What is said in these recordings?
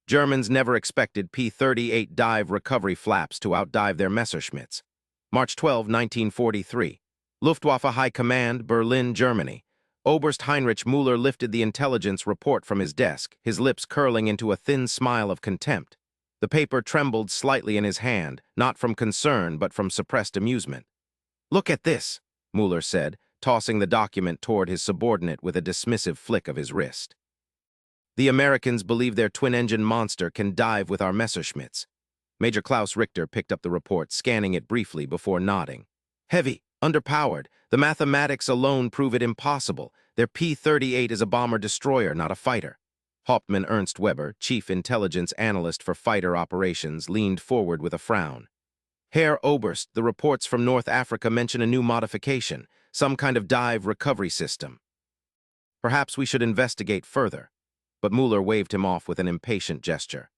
Germans never expected P-38 dive recovery flaps to outdive their Messerschmitts. March 12, 1943. Luftwaffe High Command, Berlin, Germany. Oberst Heinrich Müller lifted the intelligence report from his desk, his lips curling into a thin smile of contempt. The paper trembled slightly in his hand, not from concern but from suppressed amusement. "Look at this," Müller said, tossing the document toward his subordinate with a dismissive flick of his wrist. "The Americans believe their twin-engine monster can dive with our Messerschmitts." Major Klaus Richter picked up the report, scanning it briefly before nodding. "Heavy, underpowered. The mathematics alone prove it impossible. Their P-38 is a bomber-destroyer, not a fighter." Hauptmann Ernst Weber, chief intelligence analyst for fighter operations, leaned forward with a frown. "Herr Oberst, the reports from North Africa mention a new modification, some kind of dive recovery system. Perhaps we should investigate further." But Müller waved him off with an impatient gesture.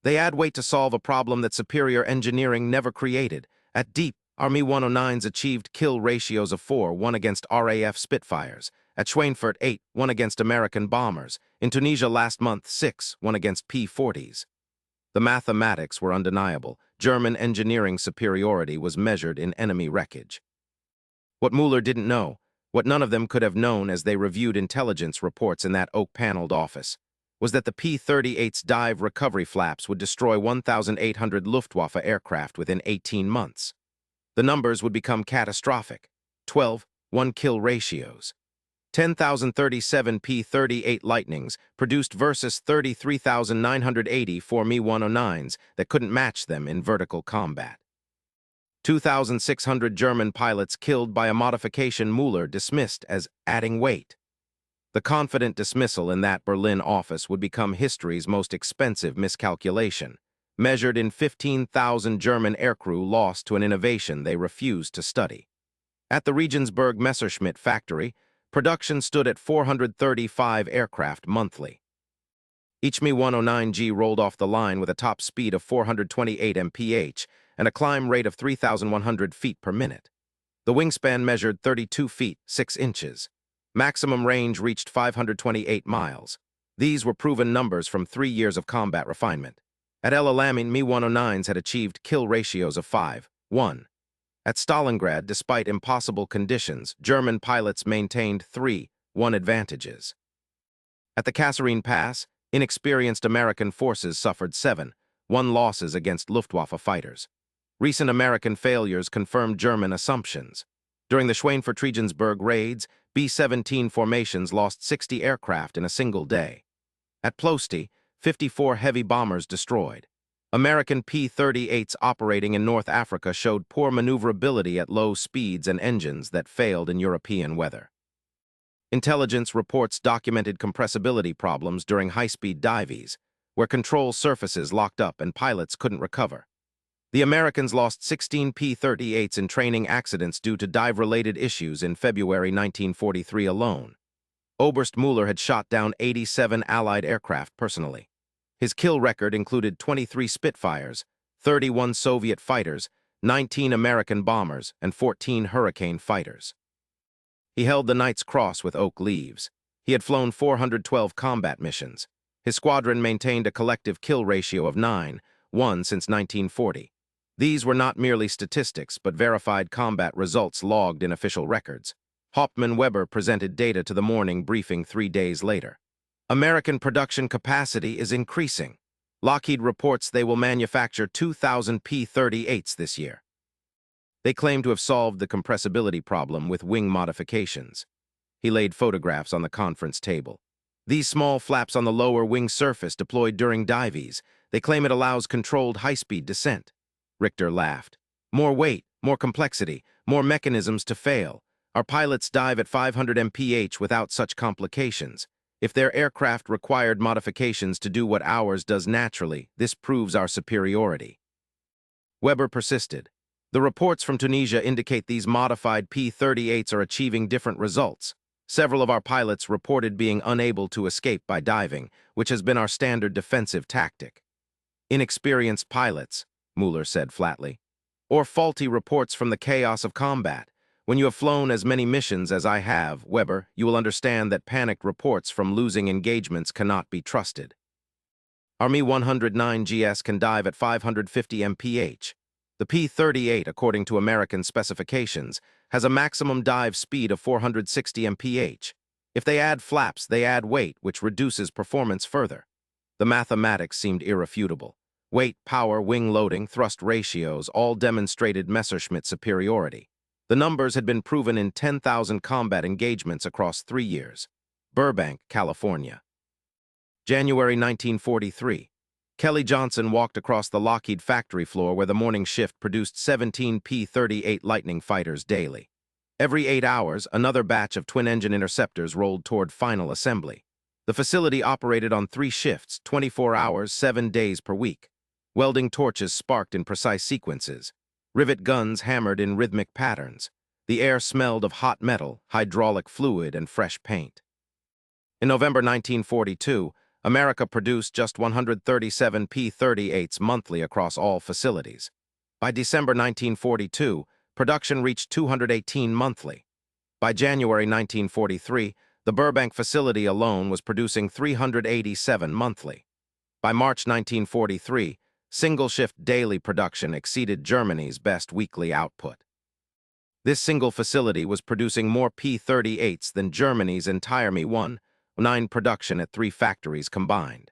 "They add weight to solve a problem that superior engineering never created. At Deep, our Mi-109s achieved kill ratios of 4, 1 against RAF Spitfires. At Schweinfurt, 8, 1 against American bombers. In Tunisia last month, 6, 1 against P-40s. The mathematics were undeniable. German engineering superiority was measured in enemy wreckage. What Müller didn't know, what none of them could have known as they reviewed intelligence reports in that oak-paneled office, was that the P-38's dive recovery flaps would destroy 1,800 Luftwaffe aircraft within 18 months. The numbers would become catastrophic. 12, 1 kill ratios. 10,037 P-38 Lightnings produced versus 33,980 for Mi-109s that couldn't match them in vertical combat. 2,600 German pilots killed by a modification Müller dismissed as adding weight. The confident dismissal in that Berlin office would become history's most expensive miscalculation, measured in 15,000 German aircrew lost to an innovation they refused to study. At the Regensburg Messerschmitt factory, production stood at 435 aircraft monthly. Each Mi-109G rolled off the line with a top speed of 428 mph and a climb rate of 3,100 feet per minute. The wingspan measured 32 feet, 6 inches. Maximum range reached 528 miles. These were proven numbers from 3 years of combat refinement. At El Alamein, Mi-109s had achieved kill ratios of 5, 1. At Stalingrad, despite impossible conditions, German pilots maintained 3, 1 advantages. At the Kasserine Pass, inexperienced American forces suffered 7, 1 losses against Luftwaffe fighters. Recent American failures confirmed German assumptions. During the Schweinfurt-Regensburg raids, B-17 formations lost 60 aircraft in a single day. At Ploesti, 54 heavy bombers destroyed. American P-38s operating in North Africa showed poor maneuverability at low speeds and engines that failed in European weather. Intelligence reports documented compressibility problems during high-speed dives, where control surfaces locked up and pilots couldn't recover. The Americans lost 16 P-38s in training accidents due to dive-related issues in February 1943 alone. Oberst Müller had shot down 87 Allied aircraft personally. His kill record included 23 Spitfires, 31 Soviet fighters, 19 American bombers, and 14 Hurricane fighters. He held the Knight's Cross with oak leaves. He had flown 412 combat missions. His squadron maintained a collective kill ratio of 9, 1 since 1940. These were not merely statistics, but verified combat results logged in official records. Hauptmann Weber presented data to the morning briefing 3 days later. American production capacity is increasing. Lockheed reports they will manufacture 2,000 P-38s this year. They claim to have solved the compressibility problem with wing modifications. He laid photographs on the conference table. These small flaps on the lower wing surface deployed during dives. They claim it allows controlled high-speed descent. Richter laughed. "More weight, more complexity, more mechanisms to fail. Our pilots dive at 500 mph without such complications. If their aircraft required modifications to do what ours does naturally, this proves our superiority." Weber persisted. "The reports from Tunisia indicate these modified P-38s are achieving different results. Several of our pilots reported being unable to escape by diving, which has been our standard defensive tactic." "Inexperienced pilots," Müller said flatly. "Or faulty reports from the chaos of combat. When you have flown as many missions as I have, Weber, you will understand that panicked reports from losing engagements cannot be trusted." Our Mi-109GS can dive at 550 mph. The P-38, according to American specifications, has a maximum dive speed of 460 mph. If they add flaps, they add weight, which reduces performance further. The mathematics seemed irrefutable. Weight, power, wing loading, thrust ratios all demonstrated Messerschmitt superiority. The numbers had been proven in 10,000 combat engagements across 3 years. Burbank, California. January 1943. Kelly Johnson walked across the Lockheed factory floor where the morning shift produced 17 P-38 Lightning fighters daily. Every 8 hours, another batch of twin-engine interceptors rolled toward final assembly. The facility operated on 3 shifts, 24 hours, 7 days per week. Welding torches sparked in precise sequences. Rivet guns hammered in rhythmic patterns. The air smelled of hot metal, hydraulic fluid, and fresh paint. In November 1942, America produced just 137 P-38s monthly across all facilities. By December 1942, production reached 218 monthly. By January 1943, the Burbank facility alone was producing 387 monthly. By March 1943, single-shift daily production exceeded Germany's best weekly output. This single facility was producing more P-38s than Germany's entire Mi-109 production at 3 factories combined.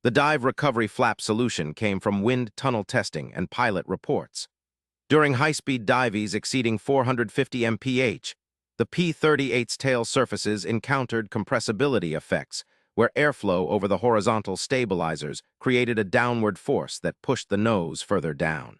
The dive recovery flap solution came from wind tunnel testing and pilot reports. During high-speed dives exceeding 450 mph, the P-38's tail surfaces encountered compressibility effects, where airflow over the horizontal stabilizers created a downward force that pushed the nose further down.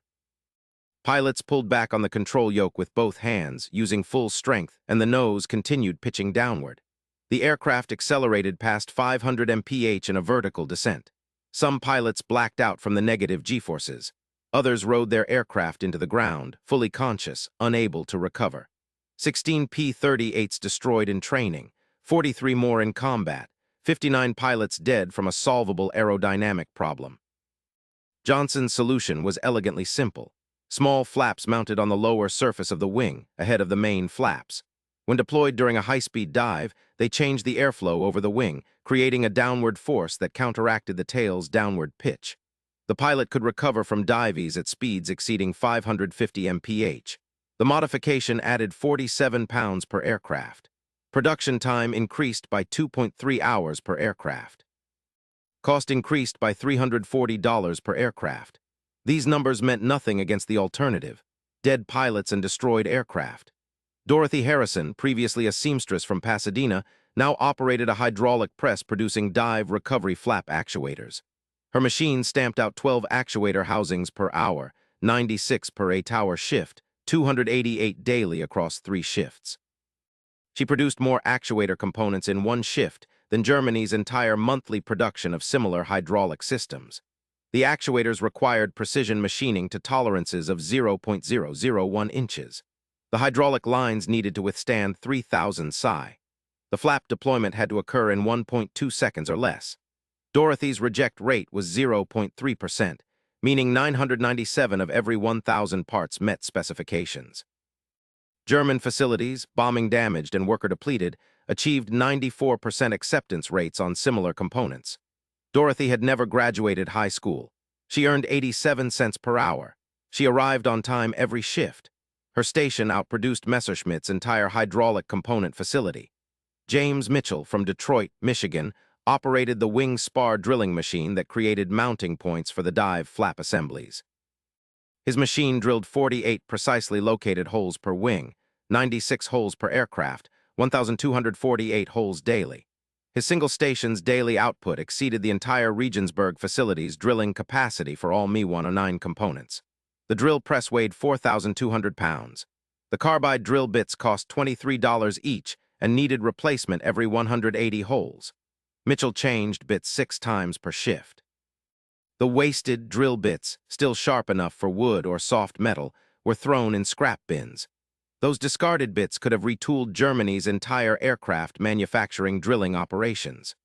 Pilots pulled back on the control yoke with both hands, using full strength, and the nose continued pitching downward. The aircraft accelerated past 500 mph in a vertical descent. Some pilots blacked out from the negative G-forces. Others rode their aircraft into the ground, fully conscious, unable to recover. 16 P-38s destroyed in training, 43 more in combat, 59 pilots dead from a solvable aerodynamic problem. Johnson's solution was elegantly simple. Small flaps mounted on the lower surface of the wing, ahead of the main flaps. When deployed during a high-speed dive, they changed the airflow over the wing, creating a downward force that counteracted the tail's downward pitch. The pilot could recover from dives at speeds exceeding 550 mph. The modification added 47 pounds per aircraft. Production time increased by 2.3 hours per aircraft. Cost increased by $340 per aircraft. These numbers meant nothing against the alternative: dead pilots and destroyed aircraft. Dorothy Harrison, previously a seamstress from Pasadena, now operated a hydraulic press producing dive recovery flap actuators. Her machine stamped out 12 actuator housings per hour, 96 per 8-hour shift, 288 daily across 3 shifts. She produced more actuator components in 1 shift than Germany's entire monthly production of similar hydraulic systems. The actuators required precision machining to tolerances of 0.001 inches. The hydraulic lines needed to withstand 3,000 psi. The flap deployment had to occur in 1.2 seconds or less. Dorothy's reject rate was 0.3%, meaning 997 of every 1,000 parts met specifications. German facilities, bombing damaged and worker depleted, achieved 94% acceptance rates on similar components. Dorothy had never graduated high school. She earned 87 cents per hour. She arrived on time every shift. Her station outproduced Messerschmitt's entire hydraulic component facility. James Mitchell from Detroit, Michigan, operated the wing spar drilling machine that created mounting points for the dive flap assemblies. His machine drilled 48 precisely located holes per wing, 96 holes per aircraft, 1,248 holes daily. His single station's daily output exceeded the entire Regensburg facility's drilling capacity for all Mi-109 components. The drill press weighed 4,200 pounds. The carbide drill bits cost $23 each and needed replacement every 180 holes. Mitchell changed bits 6 times per shift. The wasted drill bits, still sharp enough for wood or soft metal, were thrown in scrap bins. Those discarded bits could have retooled Germany's entire aircraft manufacturing drilling operations.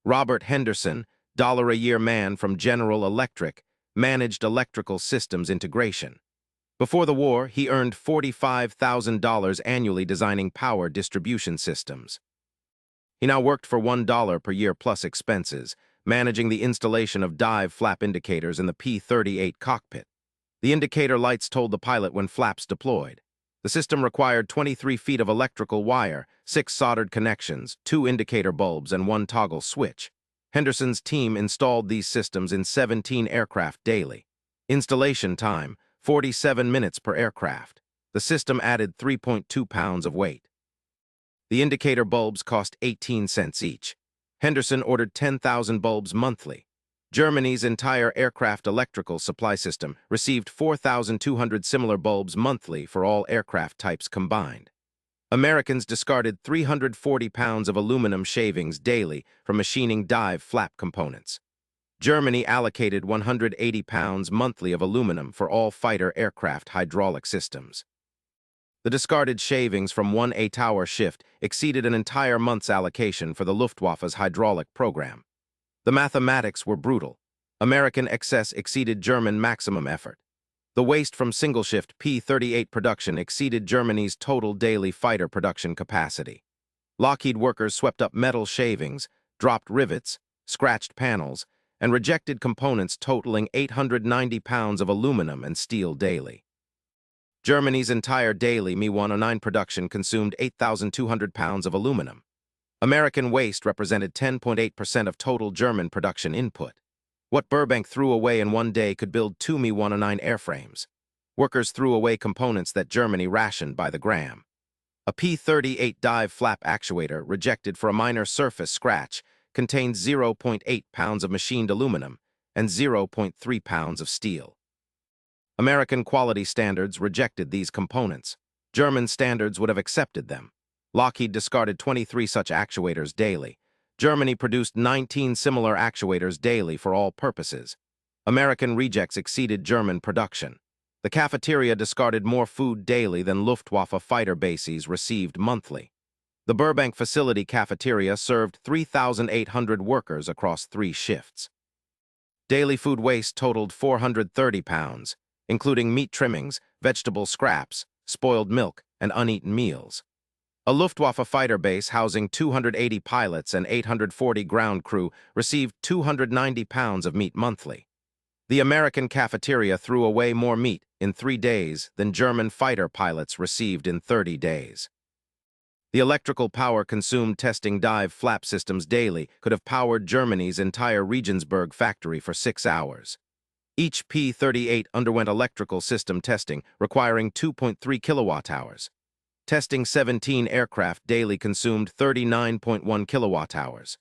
Robert Henderson, $1-a-year man from General Electric, managed electrical systems integration. Before the war, he earned $45,000 annually designing power distribution systems. He now worked for $1 per year plus expenses, managing the installation of dive flap indicators in the P-38 cockpit. The indicator lights told the pilot when flaps deployed. The system required 23 feet of electrical wire, 6 soldered connections, 2 indicator bulbs, and 1 toggle switch. Henderson's team installed these systems in 17 aircraft daily. Installation time, 47 minutes per aircraft. The system added 3.2 pounds of weight. The indicator bulbs cost 18 cents each. Henderson ordered 10,000 bulbs monthly. Germany's entire aircraft electrical supply system received 4,200 similar bulbs monthly for all aircraft types combined. Americans discarded 340 pounds of aluminum shavings daily for machining dive flap components. Germany allocated 180 pounds monthly of aluminum for all fighter aircraft hydraulic systems. The discarded shavings from one 8-hour shift exceeded an entire month's allocation for the Luftwaffe's hydraulic program. The mathematics were brutal. American excess exceeded German maximum effort. The waste from single-shift P-38 production exceeded Germany's total daily fighter production capacity. Lockheed workers swept up metal shavings, dropped rivets, scratched panels, and rejected components totaling 890 pounds of aluminum and steel daily. Germany's entire daily Mi-109 production consumed 8,200 pounds of aluminum. American waste represented 10.8% of total German production input. What Burbank threw away in one day could build 2 Mi-109 airframes. Workers threw away components that Germany rationed by the gram. A P-38 dive flap actuator rejected for a minor surface scratch contained 0.8 pounds of machined aluminum and 0.3 pounds of steel. American quality standards rejected these components. German standards would have accepted them. Lockheed discarded 23 such actuators daily. Germany produced 19 similar actuators daily for all purposes. American rejects exceeded German production. The cafeteria discarded more food daily than Luftwaffe fighter bases received monthly. The Burbank facility cafeteria served 3,800 workers across 3 shifts. Daily food waste totaled 430 pounds, including meat trimmings, vegetable scraps, spoiled milk, and uneaten meals. A Luftwaffe fighter base housing 280 pilots and 840 ground crew received 290 pounds of meat monthly. The American cafeteria threw away more meat in 3 days than German fighter pilots received in 30 days. The electrical power consumed testing dive flap systems daily could have powered Germany's entire Regensburg factory for 6 hours. Each P-38 underwent electrical system testing requiring 2.3 kilowatt-hours. Testing 17 aircraft daily consumed 39.1 kilowatt-hours.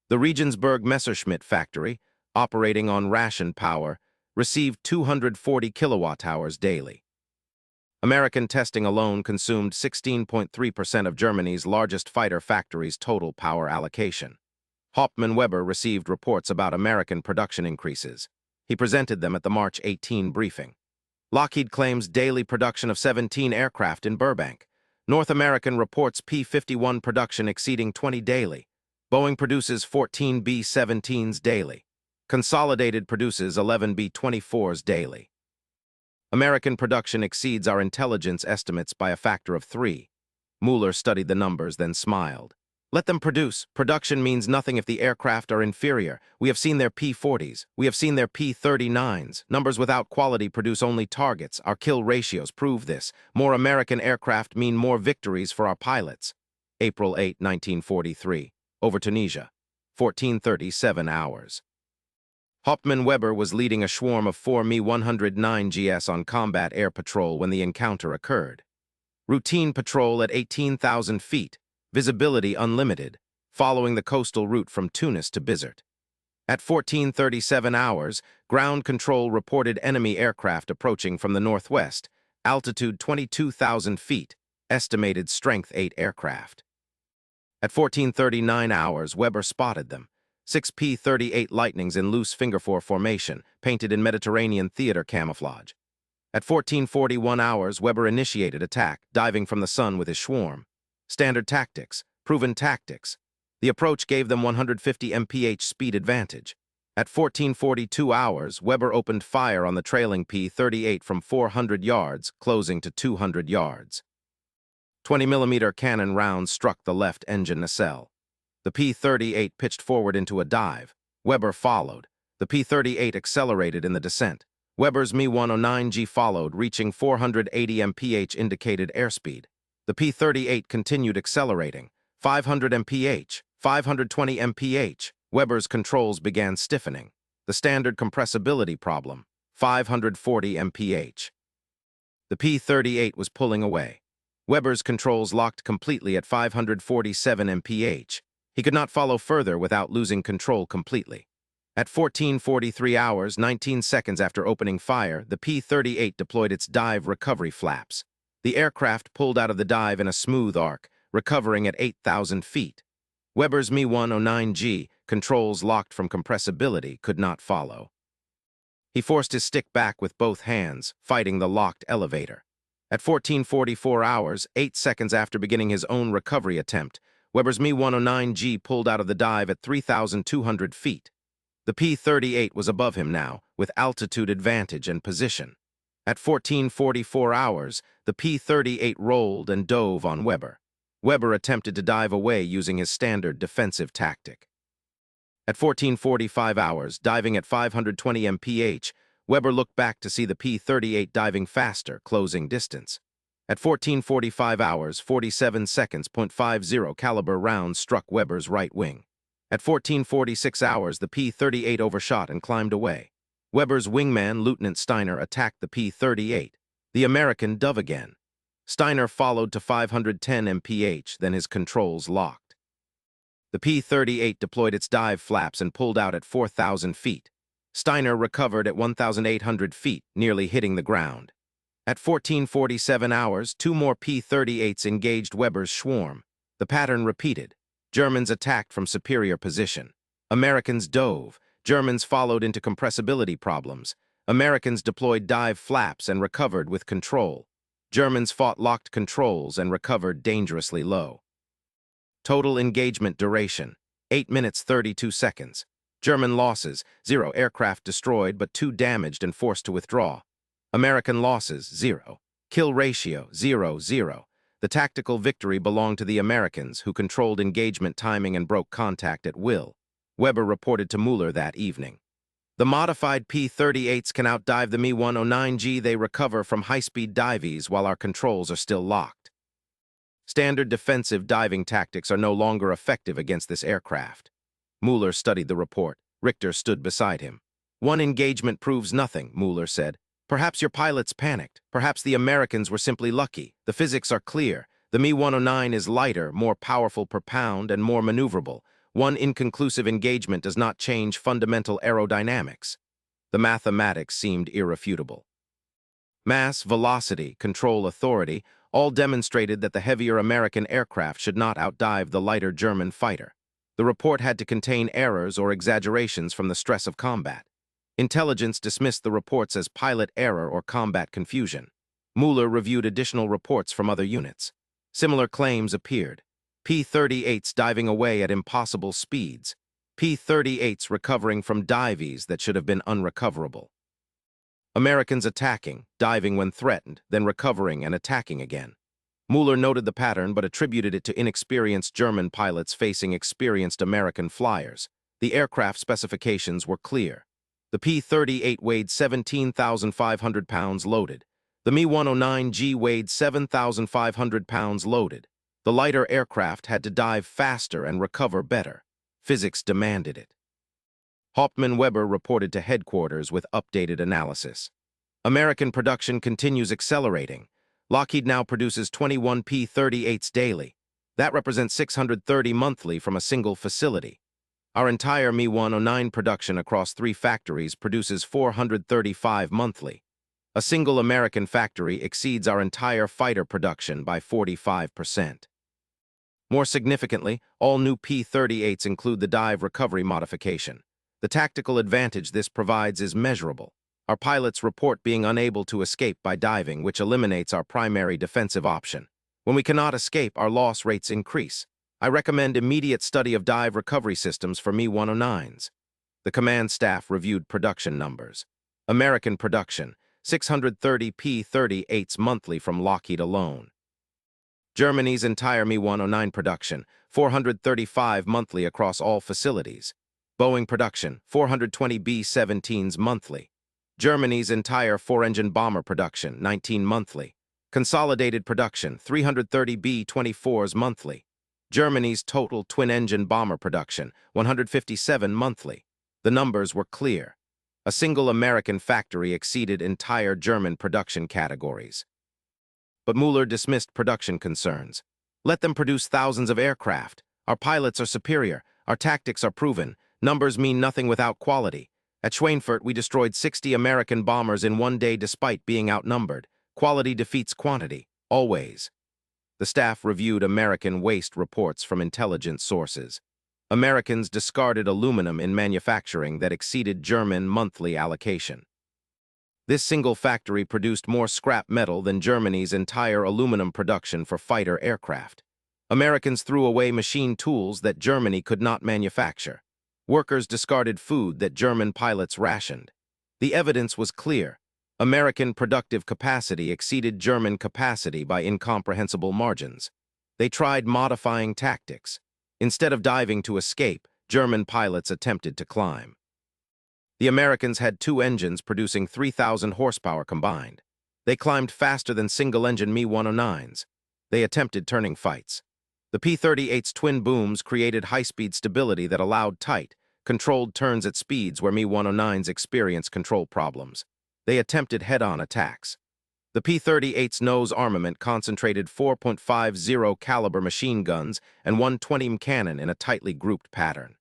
The Regensburg Messerschmitt factory, operating on ration power, received 240 kilowatt-hours daily. American testing alone consumed 16.3% of Germany's largest fighter factory's total power allocation. Hauptmann-Weber received reports about American production increases. He presented them at the March 18 briefing. Lockheed claims daily production of 17 aircraft in Burbank. North American reports P-51 production exceeding 20 daily. Boeing produces 14 B-17s daily. Consolidated produces 11 B-24s daily. American production exceeds our intelligence estimates by a factor of 3. Müller studied the numbers, then smiled. Let them produce. Production means nothing if the aircraft are inferior. We have seen their P-40s. We have seen their P-39s. Numbers without quality produce only targets. Our kill ratios prove this. More American aircraft mean more victories for our pilots. April 8, 1943. Over Tunisia. 14:37 hours. Hauptmann-Weber was leading a swarm of 4 Mi-109GS on combat air patrol when the encounter occurred. Routine patrol at 18,000 feet. Visibility unlimited, following the coastal route from Tunis to Bizerte. At 14:37 hours, ground control reported enemy aircraft approaching from the northwest, altitude 22,000 feet, estimated strength 8 aircraft. At 14:39 hours, Weber spotted them. 6 P-38 Lightnings in loose fingerfour formation, painted in Mediterranean theater camouflage. At 14:41 hours, Weber initiated attack, diving from the sun with his swarm. Standard tactics, proven tactics. The approach gave them 150 mph speed advantage. At 14:42 hours, Weber opened fire on the trailing P-38 from 400 yards, closing to 200 yards. 20mm cannon rounds struck the left engine nacelle. The P-38 pitched forward into a dive. Weber followed. The P-38 accelerated in the descent. Weber's Mi-109G followed, reaching 480 mph indicated airspeed. The P-38 continued accelerating. 500 mph, 520 mph. Weber's controls began stiffening. The standard compressibility problem, 540 mph. The P-38 was pulling away. Weber's controls locked completely at 547 mph. He could not follow further without losing control completely. At 14:43 hours, 19 seconds after opening fire, the P-38 deployed its dive recovery flaps. The aircraft pulled out of the dive in a smooth arc, recovering at 8,000 feet. Weber's Mi-109G, controls locked from compressibility, could not follow. He forced his stick back with both hands, fighting the locked elevator. At 14:44 hours, 8 seconds after beginning his own recovery attempt, Weber's Mi-109G pulled out of the dive at 3,200 feet. The P-38 was above him now, with altitude advantage and position. At 14:44 hours, the P-38 rolled and dove on Weber. Weber attempted to dive away using his standard defensive tactic. At 14:45 hours, diving at 520 mph, Weber looked back to see the P-38 diving faster, closing distance. At 14:45 hours, 47 seconds, .50 caliber rounds struck Weber's right wing. At 14:46 hours, the P-38 overshot and climbed away. Weber's wingman, Lieutenant Steiner, attacked the P-38. The American dove again. Steiner followed to 510 mph, then his controls locked. The P-38 deployed its dive flaps and pulled out at 4,000 feet. Steiner recovered at 1,800 feet, nearly hitting the ground. At 14:47 hours, 2 more P-38s engaged Weber's swarm. The pattern repeated. Germans attacked from superior position. Americans dove. Germans followed into compressibility problems. Americans deployed dive flaps and recovered with control. Germans fought locked controls and recovered dangerously low. Total engagement duration, 8 minutes 32 seconds. German losses, 0 aircraft destroyed but 2 damaged and forced to withdraw. American losses, 0. Kill ratio, 0-0. The tactical victory belonged to the Americans, who controlled engagement timing and broke contact at will. Weber reported to Müller that evening. The modified P-38s can outdive the Mi-109G. They recover from high-speed dives while our controls are still locked. Standard defensive diving tactics are no longer effective against this aircraft. Müller studied the report. Richter stood beside him. One engagement proves nothing, Müller said. Perhaps your pilots panicked. Perhaps the Americans were simply lucky. The physics are clear. The Mi-109 is lighter, more powerful per pound, and more maneuverable. One inconclusive engagement does not change fundamental aerodynamics. The mathematics seemed irrefutable. Mass, velocity, control authority all demonstrated that the heavier American aircraft should not outdive the lighter German fighter. The report had to contain errors or exaggerations from the stress of combat. Intelligence dismissed the reports as pilot error or combat confusion. Müller reviewed additional reports from other units. Similar claims appeared. P-38s diving away at impossible speeds. P-38s recovering from dives that should have been unrecoverable. Americans attacking, diving when threatened, then recovering and attacking again. Müller noted the pattern but attributed it to inexperienced German pilots facing experienced American flyers. The aircraft specifications were clear. The P-38 weighed 17,500 pounds loaded. The Mi-109G weighed 7,500 pounds loaded. The lighter aircraft had to dive faster and recover better. Physics demanded it. Hauptmann Weber reported to headquarters with updated analysis. American production continues accelerating. Lockheed now produces 21 P-38s daily. That represents 630 monthly from a single facility. Our entire Mi-109 production across 3 factories produces 435 monthly. A single American factory exceeds our entire fighter production by 45%. More significantly, all new P-38s include the dive recovery modification. The tactical advantage this provides is measurable. Our pilots report being unable to escape by diving, which eliminates our primary defensive option. When we cannot escape, our loss rates increase. I recommend immediate study of dive recovery systems for Mi-109s. The command staff reviewed production numbers. American production, 630 P-38s monthly from Lockheed alone. Germany's entire Mi-109 production, 435 monthly across all facilities. Boeing production, 420 B-17s monthly. Germany's entire four-engine bomber production, 19 monthly. Consolidated production, 330 B-24s monthly. Germany's total twin-engine bomber production, 157 monthly. The numbers were clear. A single American factory exceeded entire German production categories. But Müller dismissed production concerns. Let them produce thousands of aircraft. Our pilots are superior. Our tactics are proven. Numbers mean nothing without quality. At Schweinfurt, we destroyed 60 American bombers in one day despite being outnumbered. Quality defeats quantity, always. The staff reviewed American waste reports from intelligence sources. Americans discarded aluminum in manufacturing that exceeded German monthly allocation. This single factory produced more scrap metal than Germany's entire aluminum production for fighter aircraft. Americans threw away machine tools that Germany could not manufacture. Workers discarded food that German pilots rationed. The evidence was clear. American productive capacity exceeded German capacity by incomprehensible margins. They tried modifying tactics. Instead of diving to escape, German pilots attempted to climb. The Americans had two engines producing 3,000 horsepower combined. They climbed faster than single-engine Me-109s. They attempted turning fights. The P-38's twin booms created high-speed stability that allowed tight, controlled turns at speeds where Me-109s experienced control problems. They attempted head-on attacks. The P-38's nose armament concentrated 4.50 caliber machine guns and one 20mm cannon in a tightly grouped pattern.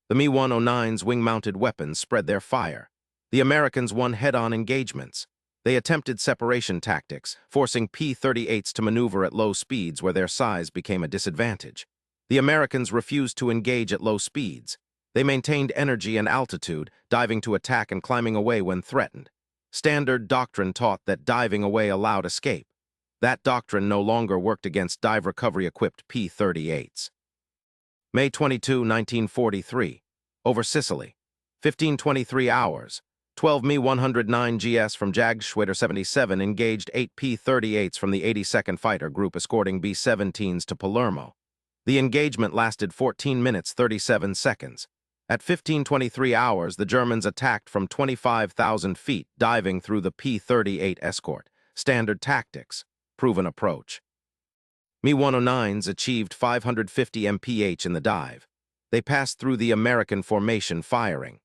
The Me-109's wing-mounted weapons spread their fire. The Americans won head-on engagements. They attempted separation tactics, forcing P-38s to maneuver at low speeds where their size became a disadvantage. The Americans refused to engage at low speeds. They maintained energy and altitude, diving to attack and climbing away when threatened. Standard doctrine taught that diving away allowed escape. That doctrine no longer worked against dive recovery-equipped P-38s. May 22, 1943. Over Sicily. 15:23 hours. 12 Me-109GS from Jagdschwader 77 engaged 8 P-38s from the 82nd Fighter Group escorting B-17s to Palermo. The engagement lasted 14 minutes 37 seconds. At 15:23 hours, the Germans attacked from 25,000 feet, diving through the P-38 escort. Standard tactics. Proven approach. Me-109s achieved 550 mph in the dive. They passed through the American formation firing.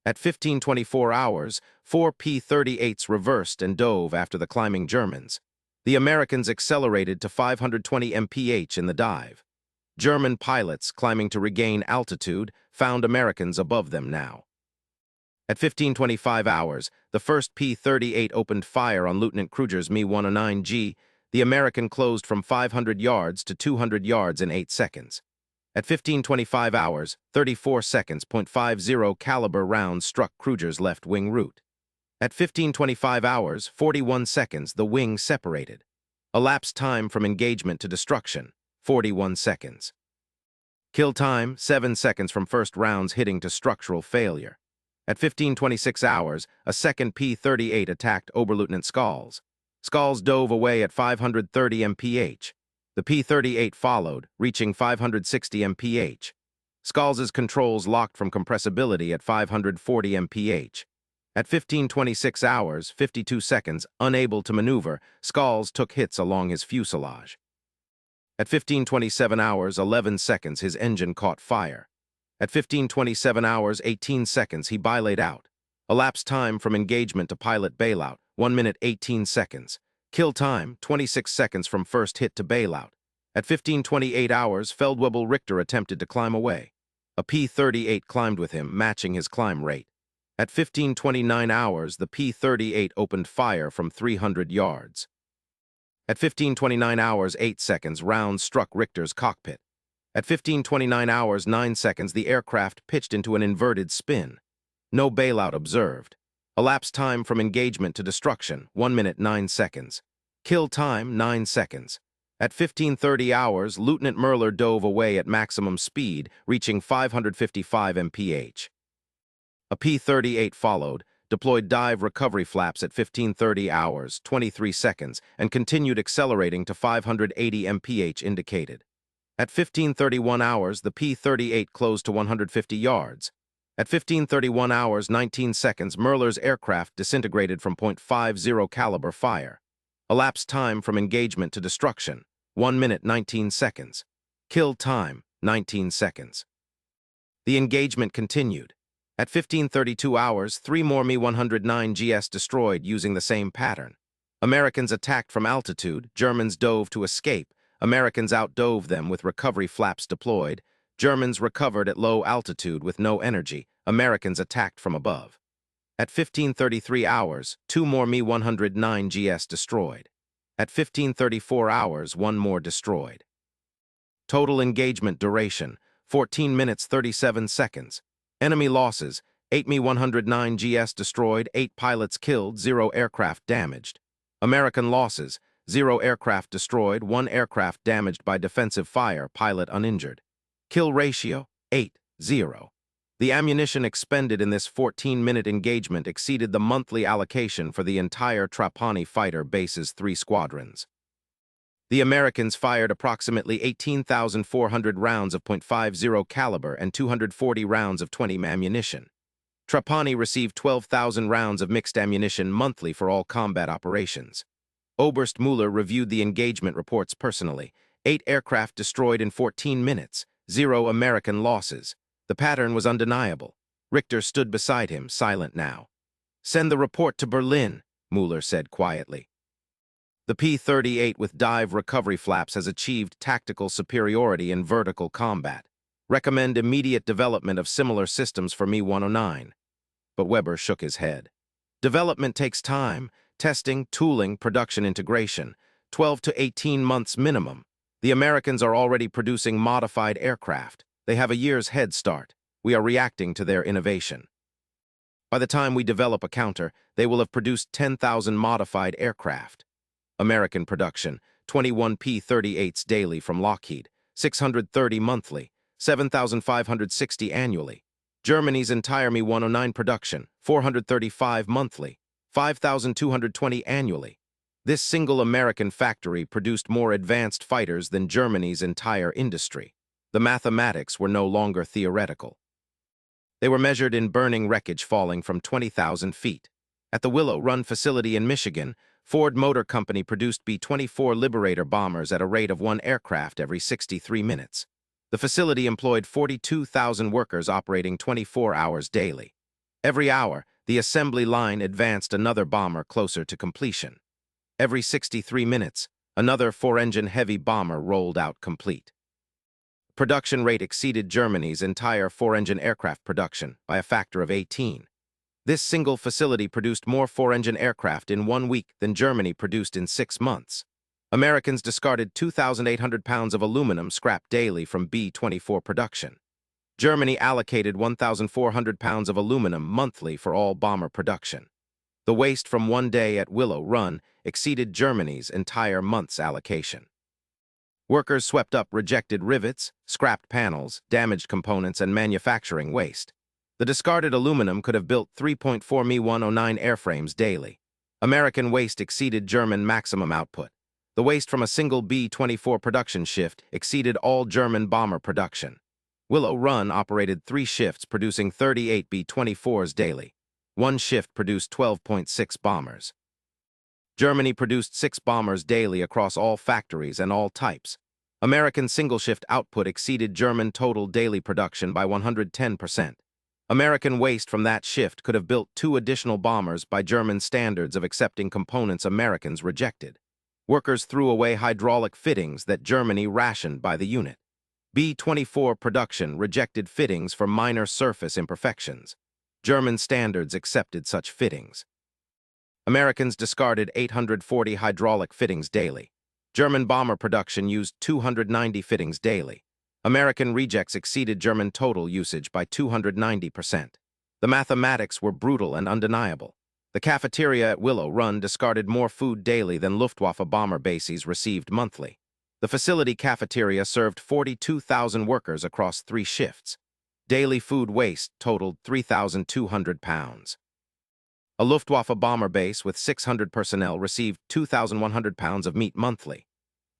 At 15:24 hours, 4 P-38s reversed and dove after the climbing Germans. The Americans accelerated to 520 mph in the dive. German pilots, climbing to regain altitude, found Americans above them now. At 15:25 hours, the first P-38 opened fire on Lieutenant Kruger's Me-109G. The American closed from 500 yards to 200 yards in 8 seconds. At 15:25 hours, 34 seconds, .50 caliber rounds struck Kruger's left wing root. At 15:25 hours, 41 seconds, the wing separated. Elapsed time from engagement to destruction, 41 seconds. Kill time, 7 seconds from first rounds hitting to structural failure. At 15:26 hours, a second P-38 attacked Oberleutnant Skalls. Skalls dove away at 530 mph. The P-38 followed, reaching 560 mph. Skalls' controls locked from compressibility at 540 mph. At 15:26 hours, 52 seconds, unable to maneuver, Skalls took hits along his fuselage. At 15:27 hours, 11 seconds, his engine caught fire. At 15:27 hours, 18 seconds, he bilayed out. Elapsed time from engagement to pilot bailout, 1 minute 18 seconds. Kill time, 26 seconds from first hit to bailout. At 15:28 hours, Feldwebel Richter attempted to climb away. A P-38 climbed with him, matching his climb rate. At 15:29 hours, the P-38 opened fire from 300 yards. At 15:29 hours, 8 seconds, rounds struck Richter's cockpit. At 15:29 hours, 9 seconds, the aircraft pitched into an inverted spin. No bailout observed. Elapsed time from engagement to destruction, 1 minute 9 seconds. Kill time, 9 seconds. At 15:30 hours, Lieutenant Müller dove away at maximum speed, reaching 555 mph. A P-38 followed, deployed dive recovery flaps at 15:30 hours, 23 seconds, and continued accelerating to 580 mph indicated. At 15:31 hours, the P-38 closed to 150 yards. At 15:31 hours 19 seconds, Müller's aircraft disintegrated from .50 caliber fire. Elapsed time from engagement to destruction, 1 minute 19 seconds. Kill time, 19 seconds. The engagement continued. At 15:32 hours, 3 more Mi-109GS destroyed using the same pattern. Americans attacked from altitude, Germans dove to escape, Americans outdove them with recovery flaps deployed, Germans recovered at low altitude with no energy, Americans attacked from above. At 15:33 hours, 2 more Mi-109GS destroyed. At 15:34 hours, 1 more destroyed. Total engagement duration, 14 minutes 37 seconds. Enemy losses, 8 Mi-109GS destroyed, 8 pilots killed, 0 aircraft damaged. American losses, 0 aircraft destroyed, 1 aircraft damaged by defensive fire, pilot uninjured. Kill ratio, 8-0. The ammunition expended in this 14-minute engagement exceeded the monthly allocation for the entire Trapani fighter base's 3 squadrons. The Americans fired approximately 18,400 rounds of .50 caliber and 240 rounds of 20 ammunition. Trapani received 12,000 rounds of mixed ammunition monthly for all combat operations. Oberst Müller reviewed the engagement reports personally. 8 aircraft destroyed in 14 minutes, 0 American losses. The pattern was undeniable. Richter stood beside him, silent now. "Send the report to Berlin," Müller said quietly. The P-38 with dive recovery flaps has achieved tactical superiority in vertical combat. Recommend immediate development of similar systems for Mi-109. But Weber shook his head. Development takes time, testing, tooling, production integration, 12 to 18 months minimum. The Americans are already producing modified aircraft. They have a year's head start. We are reacting to their innovation. By the time we develop a counter, they will have produced 10,000 modified aircraft. American production, 21 P-38s daily from Lockheed, 630 monthly, 7,560 annually. Germany's entire Mi-109 production, 435 monthly, 5,220 annually. This single American factory produced more advanced fighters than Germany's entire industry. The mathematics were no longer theoretical. They were measured in burning wreckage falling from 20,000 feet. At the Willow Run facility in Michigan, Ford Motor Company produced B-24 Liberator bombers at a rate of 1 aircraft every 63 minutes. The facility employed 42,000 workers operating 24 hours daily. Every hour, the assembly line advanced another bomber closer to completion. Every 63 minutes, another 4-engine heavy bomber rolled out complete. Production rate exceeded Germany's entire 4-engine aircraft production by a factor of 18. This single facility produced more 4-engine aircraft in 1 week than Germany produced in 6 months. Americans discarded 2,800 pounds of aluminum scrap daily from B-24 production. Germany allocated 1,400 pounds of aluminum monthly for all bomber production. The waste from 1 day at Willow Run exceeded Germany's entire month's allocation. Workers swept up rejected rivets, scrapped panels, damaged components, and manufacturing waste. The discarded aluminum could have built 3.4 Mi-109 airframes daily. American waste exceeded German maximum output. The waste from a single B-24 production shift exceeded all German bomber production. Willow Run operated 3 shifts, producing 38 B-24s daily. 1 shift produced 12.6 bombers. Germany produced 6 bombers daily across all factories and all types. American single-shift output exceeded German total daily production by 110%. American waste from that shift could have built 2 additional bombers by German standards of accepting components Americans rejected. Workers threw away hydraulic fittings that Germany rationed by the unit. B-24 production rejected fittings for minor surface imperfections. German standards accepted such fittings. Americans discarded 840 hydraulic fittings daily. German bomber production used 290 fittings daily. American rejects exceeded German total usage by 290%. The mathematics were brutal and undeniable. The cafeteria at Willow Run discarded more food daily than Luftwaffe bomber bases received monthly. The facility cafeteria served 42,000 workers across 3 shifts. Daily food waste totaled 3,200 pounds. A Luftwaffe bomber base with 600 personnel received 2,100 pounds of meat monthly.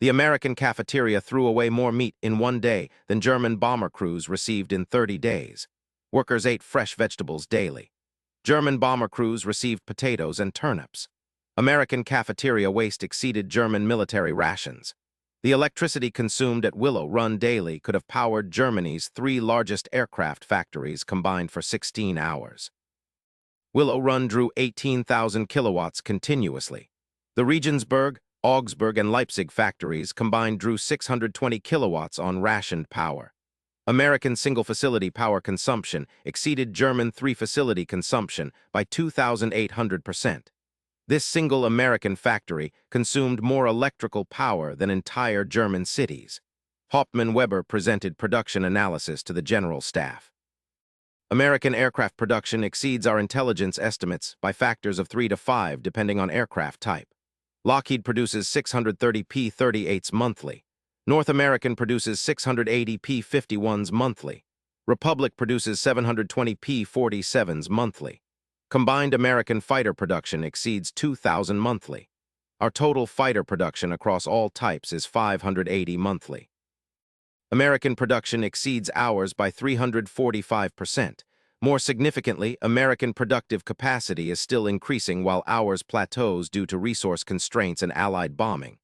The American cafeteria threw away more meat in one day than German bomber crews received in 30 days. Workers ate fresh vegetables daily. German bomber crews received potatoes and turnips. American cafeteria waste exceeded German military rations. The electricity consumed at Willow Run daily could have powered Germany's 3 largest aircraft factories combined for 16 hours. Willow Run drew 18,000 kilowatts continuously. The Regensburg, Augsburg, and Leipzig factories combined drew 620 kilowatts on rationed power. American single-facility power consumption exceeded German 3-facility consumption by 2,800%. This single American factory consumed more electrical power than entire German cities. Hauptmann-Weber presented production analysis to the General Staff. American aircraft production exceeds our intelligence estimates by factors of 3 to 5 depending on aircraft type. Lockheed produces 630 P-38s monthly. North American produces 680 P-51s monthly. Republic produces 720 P-47s monthly. Combined American fighter production exceeds 2,000 monthly. Our total fighter production across all types is 580 monthly. American production exceeds ours by 345%. More significantly, American productive capacity is still increasing while ours plateaus due to resource constraints and Allied bombing.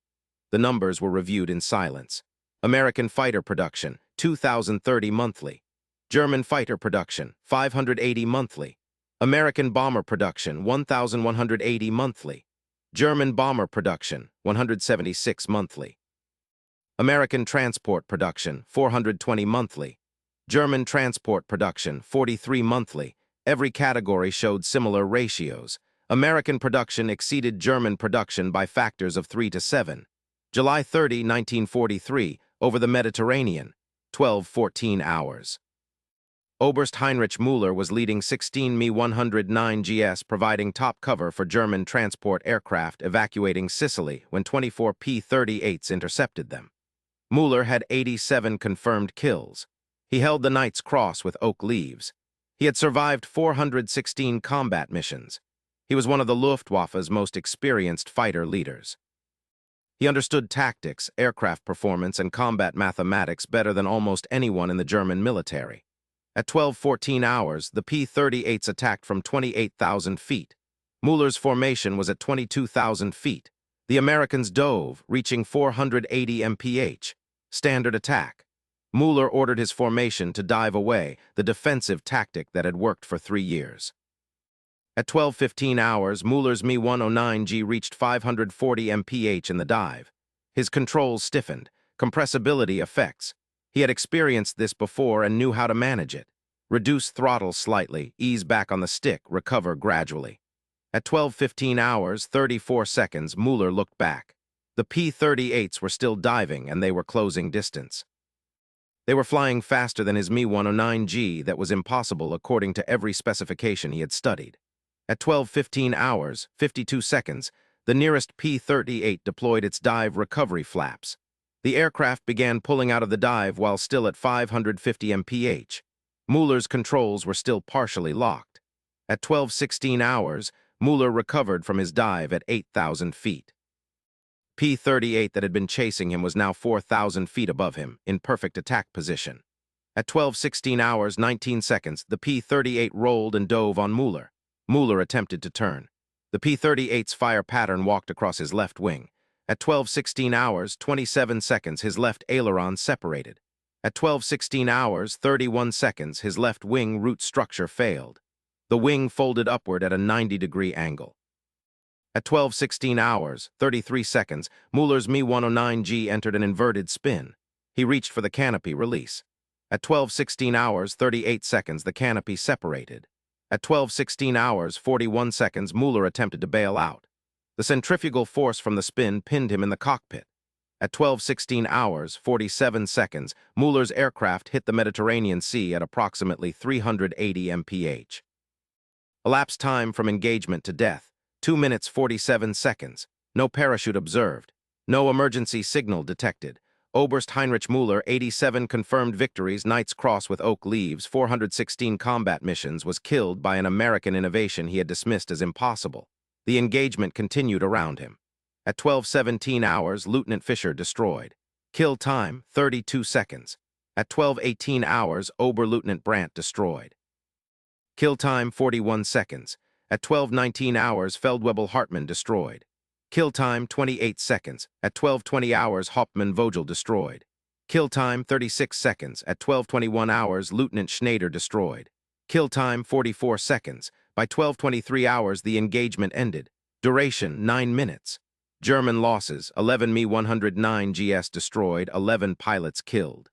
The numbers were reviewed in silence. American fighter production, 2,030 monthly. German fighter production, 580 monthly. American bomber production, 1,180 monthly. German bomber production, 176 monthly. American transport production, 420 monthly. German transport production, 43 monthly. Every category showed similar ratios. American production exceeded German production by factors of 3 to 7. July 30, 1943, over the Mediterranean, 12-14 hours. Oberst Heinrich Müller was leading 16 Me-109 GS providing top cover for German transport aircraft evacuating Sicily when 24 P-38s intercepted them. Müller had 87 confirmed kills. He held the Knight's Cross with oak leaves. He had survived 416 combat missions. He was one of the Luftwaffe's most experienced fighter leaders. He understood tactics, aircraft performance, and combat mathematics better than almost anyone in the German military. At 12-14 hours, the P-38s attacked from 28,000 feet. Müller's formation was at 22,000 feet. The Americans dove, reaching 480 mph. Standard attack. Müller ordered his formation to dive away, the defensive tactic that had worked for 3 years. At 12-15 hours, Müller's Me-109G reached 540 mph in the dive. His controls stiffened, compressibility effects. He had experienced this before and knew how to manage it. Reduce throttle slightly, ease back on the stick, recover gradually. At 12-15 hours, 34 seconds, Müller looked back. The P-38s were still diving and they were closing distance. They were flying faster than his Me-109G that was impossible according to every specification he had studied. At 12-15 hours, 52 seconds, the nearest P-38 deployed its dive recovery flaps. The aircraft began pulling out of the dive while still at 550 mph. Müller's controls were still partially locked. At 12-16 hours, Müller recovered from his dive at 8,000 feet. P-38 that had been chasing him was now 4,000 feet above him, in perfect attack position. At 12-16 hours, 19 seconds, the P-38 rolled and dove on Müller. Müller attempted to turn. The P-38's fire pattern walked across his left wing. At 12-16 hours, 27 seconds, his left aileron separated. At 12-16 hours, 31 seconds, his left wing root structure failed. The wing folded upward at a 90-degree angle. At 12-16 hours, 33 seconds, Müller's Me-109G entered an inverted spin. He reached for the canopy release. At 12-16 hours, 38 seconds, the canopy separated. At 12-16 hours, 41 seconds, Müller attempted to bail out. The centrifugal force from the spin pinned him in the cockpit. At 12-16 hours, 47 seconds, Müller's aircraft hit the Mediterranean Sea at approximately 380 mph. Elapsed time from engagement to death, 2 minutes 47 seconds. No parachute observed. No emergency signal detected. Oberst Heinrich Müller, 87 confirmed victories, Knight's Cross with oak leaves, 416 combat missions, was killed by an American innovation he had dismissed as impossible. The engagement continued around him. At 12:17 hours, Lieutenant Fisher destroyed. Kill time, 32 seconds. At 12:18 hours, Oberleutnant Brandt destroyed. Kill time, 41 seconds. At 12:19 hours, Feldwebel Hartmann destroyed. Kill time, 28 seconds. At 12:20 hours, Hauptmann Vogel destroyed. Kill time, 36 seconds. At 12:21 hours, Lieutenant Schneider destroyed. Kill time, 44 seconds. By 12:23 hours, the engagement ended. Duration, 9 minutes. German losses, 11 Me-109 GS destroyed, 11 pilots killed.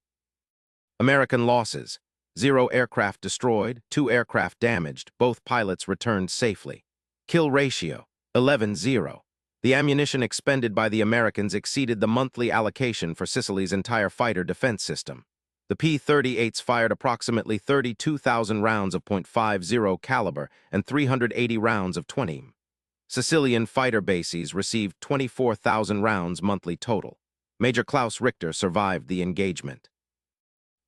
American losses, 0 aircraft destroyed, 2 aircraft damaged, both pilots returned safely. Kill ratio, 11-0. The ammunition expended by the Americans exceeded the monthly allocation for Sicily's entire fighter defense system. The P-38s fired approximately 32,000 rounds of .50 caliber and 380 rounds of 20. Sicilian fighter bases received 24,000 rounds monthly total. Major Klaus Richter survived the engagement.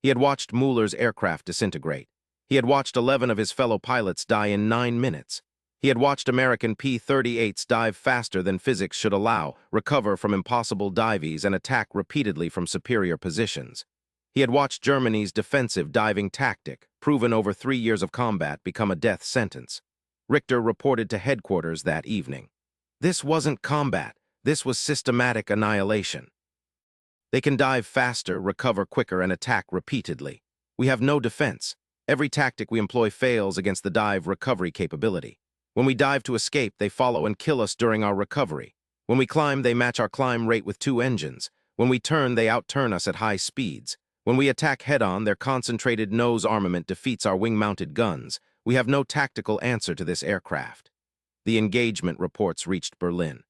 He had watched Müller's aircraft disintegrate. He had watched 11 of his fellow pilots die in 9 minutes. He had watched American P-38s dive faster than physics should allow, recover from impossible dives, and attack repeatedly from superior positions. He had watched Germany's defensive diving tactic, proven over 3 years of combat, become a death sentence. Richter reported to headquarters that evening. This wasn't combat. This was systematic annihilation. They can dive faster, recover quicker, and attack repeatedly. We have no defense. Every tactic we employ fails against the dive recovery capability. When we dive to escape, they follow and kill us during our recovery. When we climb, they match our climb rate with 2 engines. When we turn, they outturn us at high speeds. When we attack head-on, their concentrated nose armament defeats our wing-mounted guns. We have no tactical answer to this aircraft. The engagement reports reached Berlin.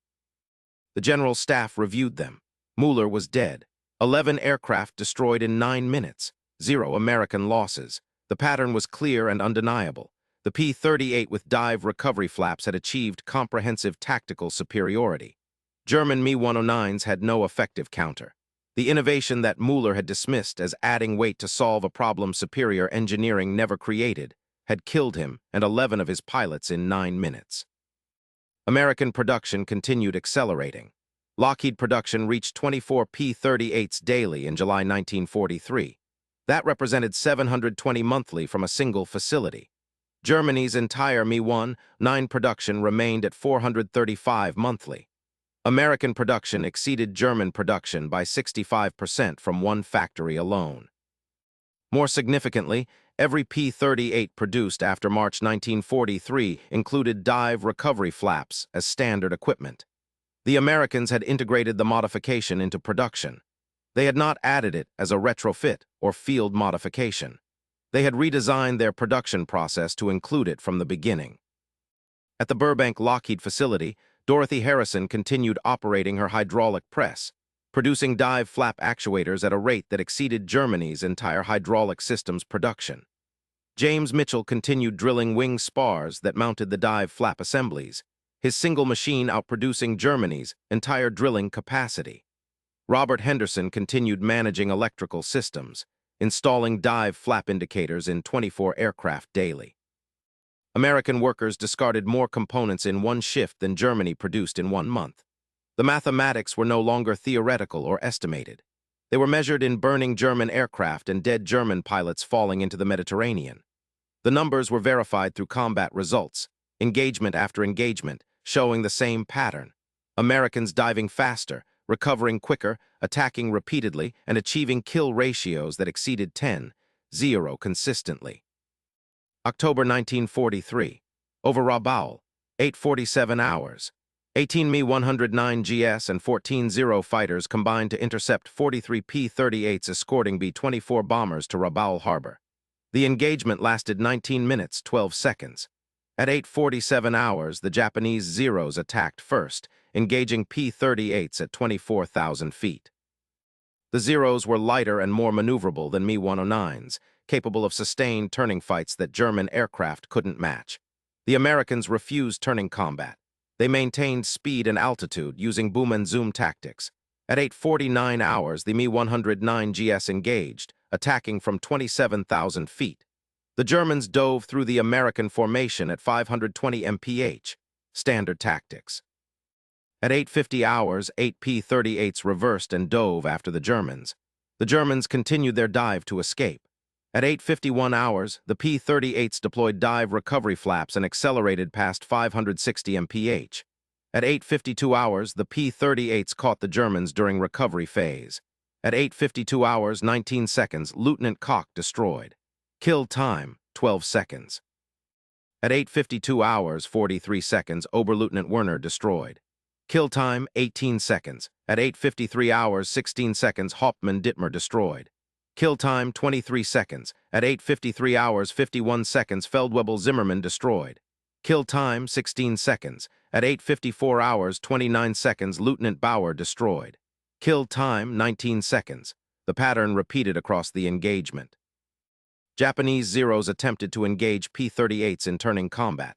The General Staff reviewed them. Müller was dead. 11 aircraft destroyed in 9 minutes. 0 American losses. The pattern was clear and undeniable. The P-38 with dive recovery flaps had achieved comprehensive tactical superiority. German Me-109s had no effective counter. The innovation that Müller had dismissed as adding weight to solve a problem superior engineering never created had killed him and 11 of his pilots in 9 minutes. American production continued accelerating. Lockheed production reached 24 P-38s daily in July 1943. That represented 720 monthly from a single facility. Germany's entire Me-109 production remained at 435 monthly. American production exceeded German production by 65% from one factory alone. More significantly, every P-38 produced after March 1943 included dive recovery flaps as standard equipment. The Americans had integrated the modification into production. They had not added it as a retrofit or field modification. They had redesigned their production process to include it from the beginning. At the Burbank Lockheed facility, Dorothy Harrison continued operating her hydraulic press, producing dive flap actuators at a rate that exceeded Germany's entire hydraulic systems production. James Mitchell continued drilling wing spars that mounted the dive flap assemblies, his single machine outproducing Germany's entire drilling capacity. Robert Henderson continued managing electrical systems, installing dive flap indicators in 24 aircraft daily. American workers discarded more components in one shift than Germany produced in 1 month. The mathematics were no longer theoretical or estimated. They were measured in burning German aircraft and dead German pilots falling into the Mediterranean. The numbers were verified through combat results, engagement after engagement, showing the same pattern. Americans diving faster, recovering quicker, attacking repeatedly, and achieving kill ratios that exceeded 10-0 consistently. October 1943. Over Rabaul, 8:47 hours. 18 Me-109 GS and 14-0 fighters combined to intercept 43 P-38s escorting B-24 bombers to Rabaul Harbor. The engagement lasted 19 minutes, 12 seconds. At 8:47 hours, the Japanese Zeros attacked first, engaging P-38s at 24,000 feet. The Zeros were lighter and more maneuverable than Me-109s, capable of sustained turning fights that German aircraft couldn't match. The Americans refused turning combat. They maintained speed and altitude using boom and zoom tactics. At 8:49 hours, the Me-109 GS engaged, attacking from 27,000 feet. The Germans dove through the American formation at 520 mph, standard tactics. At 8:50 hours, 8 P-38s reversed and dove after the Germans. The Germans continued their dive to escape. At 8:51 hours, the P-38s deployed dive recovery flaps and accelerated past 560 mph. At 8:52 hours, the P-38s caught the Germans during recovery phase. At 8:52 hours, 19 seconds, Lieutenant Koch destroyed. Kill time, 12 seconds. At 8:52 hours, 43 seconds, Oberleutnant Werner destroyed. Kill time, 18 seconds. At 8:53 hours, 16 seconds, Hauptmann Dittmer destroyed. Kill time, 23 seconds. At 8:53 hours, 51 seconds, Feldwebel Zimmermann destroyed. Kill time, 16 seconds. At 8:54 hours, 29 seconds, Lieutenant Bauer destroyed. Kill time, 19 seconds. The pattern repeated across the engagement. Japanese Zeros attempted to engage P-38s in turning combat.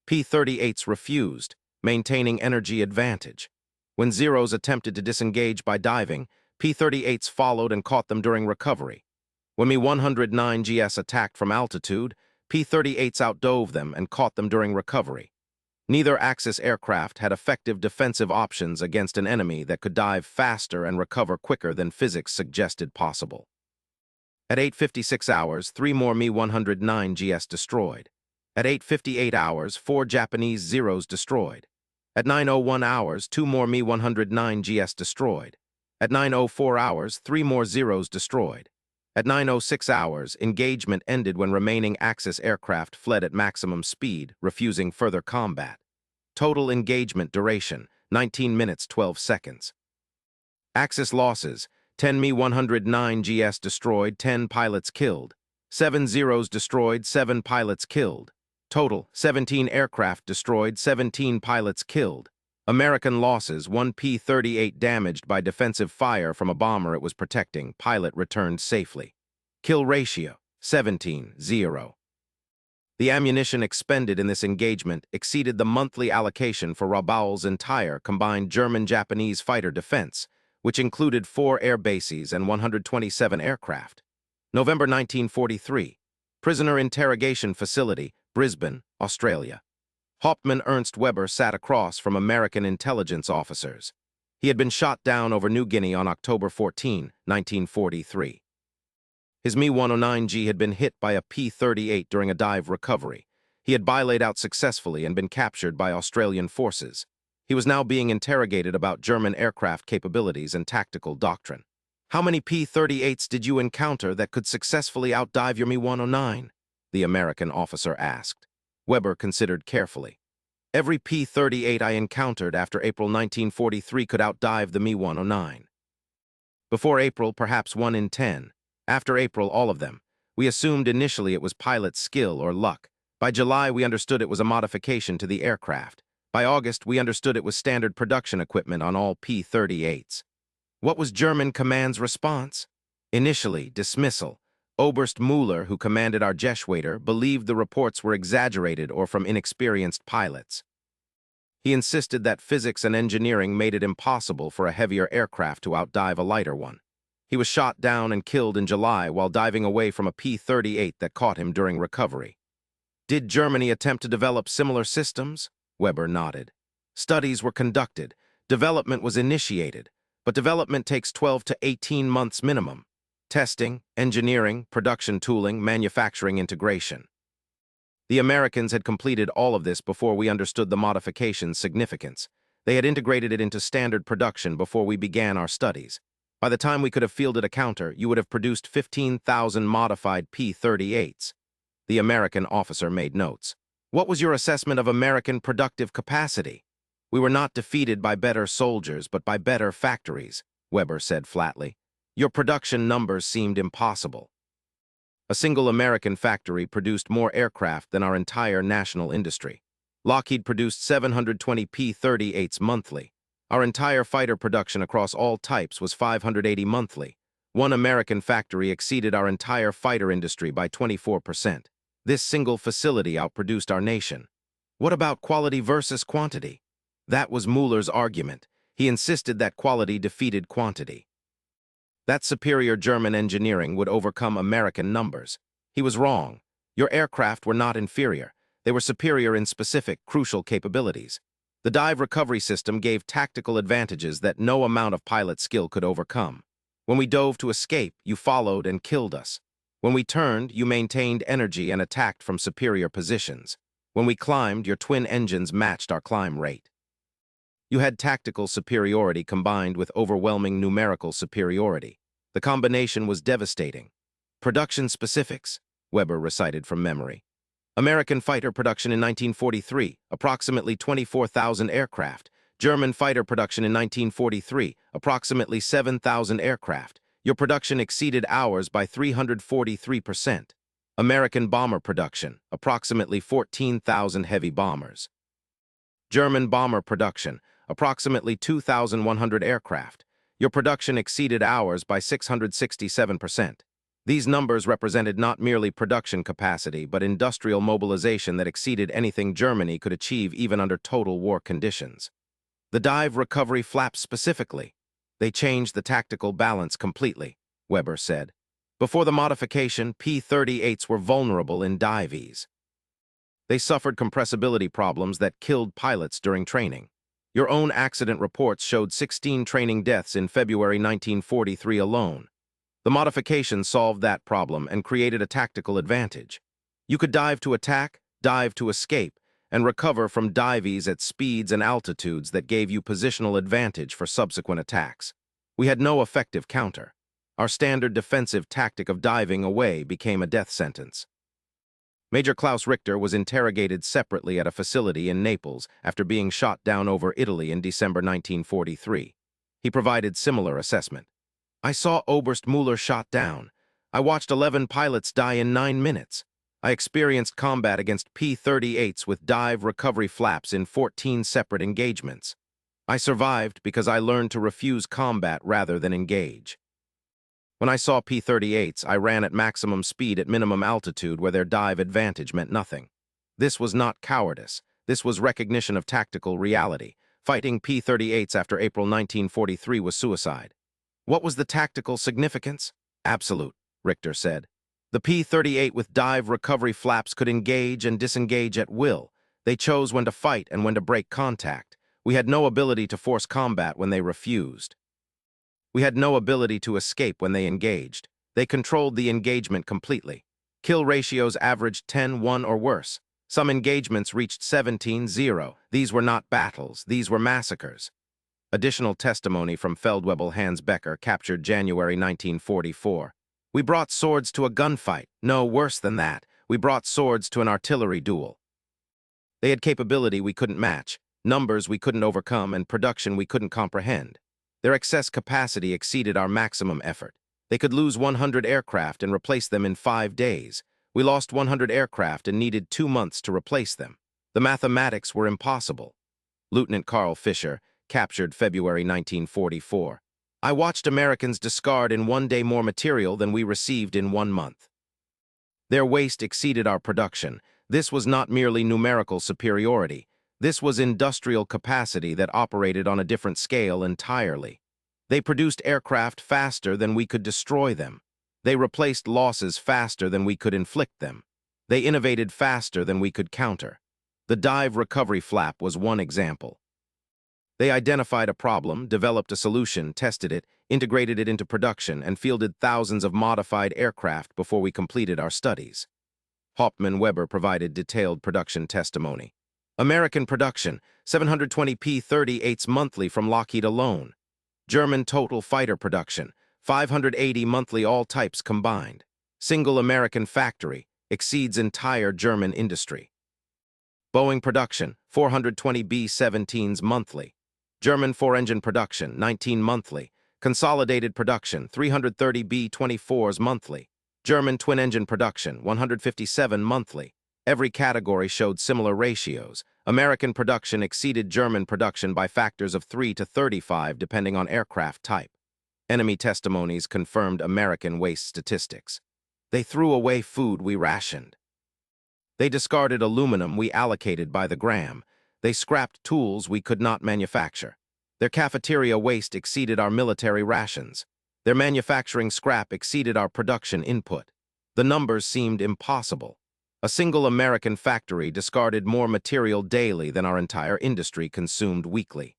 P-38s refused, maintaining energy advantage. When Zeros attempted to disengage by diving, P-38s followed and caught them during recovery. When Mi-109GS attacked from altitude, P-38s outdove them and caught them during recovery. Neither Axis aircraft had effective defensive options against an enemy that could dive faster and recover quicker than physics suggested possible. At 8:56 hours, 3 more Mi-109GS destroyed. At 8:58 hours, 4 Japanese Zeros destroyed. At 9:01 hours, 2 more Mi-109GS destroyed. At 9:04 hours, 3 more Zeros destroyed. At 9:06 hours, engagement ended when remaining Axis aircraft fled at maximum speed, refusing further combat. Total engagement duration, 19 minutes 12 seconds. Axis losses, 10 Mi-109GS destroyed, 10 pilots killed. 7 Zeros destroyed, 7 pilots killed. Total, 17 aircraft destroyed, 17 pilots killed. American losses, 1 P-38 damaged by defensive fire from a bomber it was protecting, pilot returned safely. Kill ratio, 17-0. The ammunition expended in this engagement exceeded the monthly allocation for Rabaul's entire combined German-Japanese fighter defense, which included 4 air bases and 127 aircraft. November 1943, Prisoner Interrogation Facility, Brisbane, Australia. Hauptmann Ernst Weber sat across from American intelligence officers. He had been shot down over New Guinea on October 14, 1943. His Mi-109G had been hit by a P-38 during a dive recovery. He had bilayed out successfully and been captured by Australian forces. He was now being interrogated about German aircraft capabilities and tactical doctrine. "How many P-38s did you encounter that could successfully outdive your Mi-109?" the American officer asked. Weber considered carefully. "Every P-38 I encountered after April 1943 could outdive the Mi-109. Before April, perhaps 1 in 10. After April, all of them. We assumed initially it was pilot skill or luck. By July, we understood it was a modification to the aircraft. By August, we understood it was standard production equipment on all P-38s. What was German command's response? Initially, dismissal. Oberst Müller, who commanded our Jeschwader, believed the reports were exaggerated or from inexperienced pilots. He insisted that physics and engineering made it impossible for a heavier aircraft to outdive a lighter one. He was shot down and killed in July while diving away from a P-38 that caught him during recovery. Did Germany attempt to develop similar systems? Weber nodded. Studies were conducted. Development was initiated. But development takes 12 to 18 months minimum. Testing, engineering, production tooling, manufacturing integration. The Americans had completed all of this before we understood the modification's significance. They had integrated it into standard production before we began our studies. By the time we could have fielded a counter, you would have produced 15,000 modified P-38s. The American officer made notes. What was your assessment of American productive capacity? We were not defeated by better soldiers, but by better factories, Weber said flatly. Your production numbers seemed impossible. A single American factory produced more aircraft than our entire national industry. Lockheed produced 720 P-38s monthly. Our entire fighter production across all types was 580 monthly. One American factory exceeded our entire fighter industry by 24%. This single facility outproduced our nation. What about quality versus quantity? That was Müller's argument. He insisted that quality defeated quantity. That superior German engineering would overcome American numbers. He was wrong. Your aircraft were not inferior. They were superior in specific, crucial capabilities. The dive recovery system gave tactical advantages that no amount of pilot skill could overcome. When we dove to escape, you followed and killed us. When we turned, you maintained energy and attacked from superior positions. When we climbed, your twin engines matched our climb rate. You had tactical superiority combined with overwhelming numerical superiority. The combination was devastating. Production specifics, Weber recited from memory. American fighter production in 1943, approximately 24,000 aircraft. German fighter production in 1943, approximately 7,000 aircraft. Your production exceeded ours by 343%. American bomber production, approximately 14,000 heavy bombers. German bomber production, approximately 2,100 aircraft. Your production exceeded ours by 667%. These numbers represented not merely production capacity, but industrial mobilization that exceeded anything Germany could achieve even under total war conditions. The dive recovery flaps specifically. They changed the tactical balance completely, Weber said. Before the modification, P-38s were vulnerable in dive ease. They suffered compressibility problems that killed pilots during training. Your own accident reports showed 16 training deaths in February 1943 alone. The modification solved that problem and created a tactical advantage. You could dive to attack, dive to escape, and recover from dive ease at speeds and altitudes that gave you positional advantage for subsequent attacks. We had no effective counter. Our standard defensive tactic of diving away became a death sentence. Major Klaus Richter was interrogated separately at a facility in Naples after being shot down over Italy in December 1943. He provided similar assessment. I saw Oberst Müller shot down. I watched 11 pilots die in 9 minutes. I experienced combat against P-38s with dive recovery flaps in 14 separate engagements. I survived because I learned to refuse combat rather than engage. When I saw P-38s, I ran at maximum speed at minimum altitude where their dive advantage meant nothing. This was not cowardice. This was recognition of tactical reality. Fighting P-38s after April 1943 was suicide. What was the tactical significance? Absolute, Richter said. The P-38 with dive recovery flaps could engage and disengage at will. They chose when to fight and when to break contact. We had no ability to force combat when they refused. We had no ability to escape when they engaged. They controlled the engagement completely. Kill ratios averaged 10-1 or worse. Some engagements reached 17-0. These were not battles. These were massacres. Additional testimony from Feldwebel Hans Becker, captured January 1944. We brought swords to a gunfight. No, worse than that. We brought swords to an artillery duel. They had capability we couldn't match, numbers we couldn't overcome, and production we couldn't comprehend. Their excess capacity exceeded our maximum effort. They could lose 100 aircraft and replace them in 5 days. We lost 100 aircraft and needed 2 months to replace them. The mathematics were impossible. Lieutenant Carl Fischer, captured February 1944. I watched Americans discard in 1 day more material than we received in 1 month. Their waste exceeded our production. This was not merely numerical superiority. This was industrial capacity that operated on a different scale entirely. They produced aircraft faster than we could destroy them. They replaced losses faster than we could inflict them. They innovated faster than we could counter. The dive recovery flap was one example. They identified a problem, developed a solution, tested it, integrated it into production, and fielded thousands of modified aircraft before we completed our studies. Hauptmann Weber provided detailed production testimony. American production, 720 P-38s monthly from Lockheed alone. German total fighter production, 580 monthly all types combined. Single American factory, exceeds entire German industry. Boeing production, 420 B-17s monthly. German four-engine production, 19 monthly. Consolidated production, 330 B-24s monthly. German twin-engine production, 157 monthly. Every category showed similar ratios. American production exceeded German production by factors of 3 to 35 depending on aircraft type. Enemy testimonies confirmed American waste statistics. They threw away food we rationed. They discarded aluminum we allocated by the gram. They scrapped tools we could not manufacture. Their cafeteria waste exceeded our military rations. Their manufacturing scrap exceeded our production input. The numbers seemed impossible. A single American factory discarded more material daily than our entire industry consumed weekly.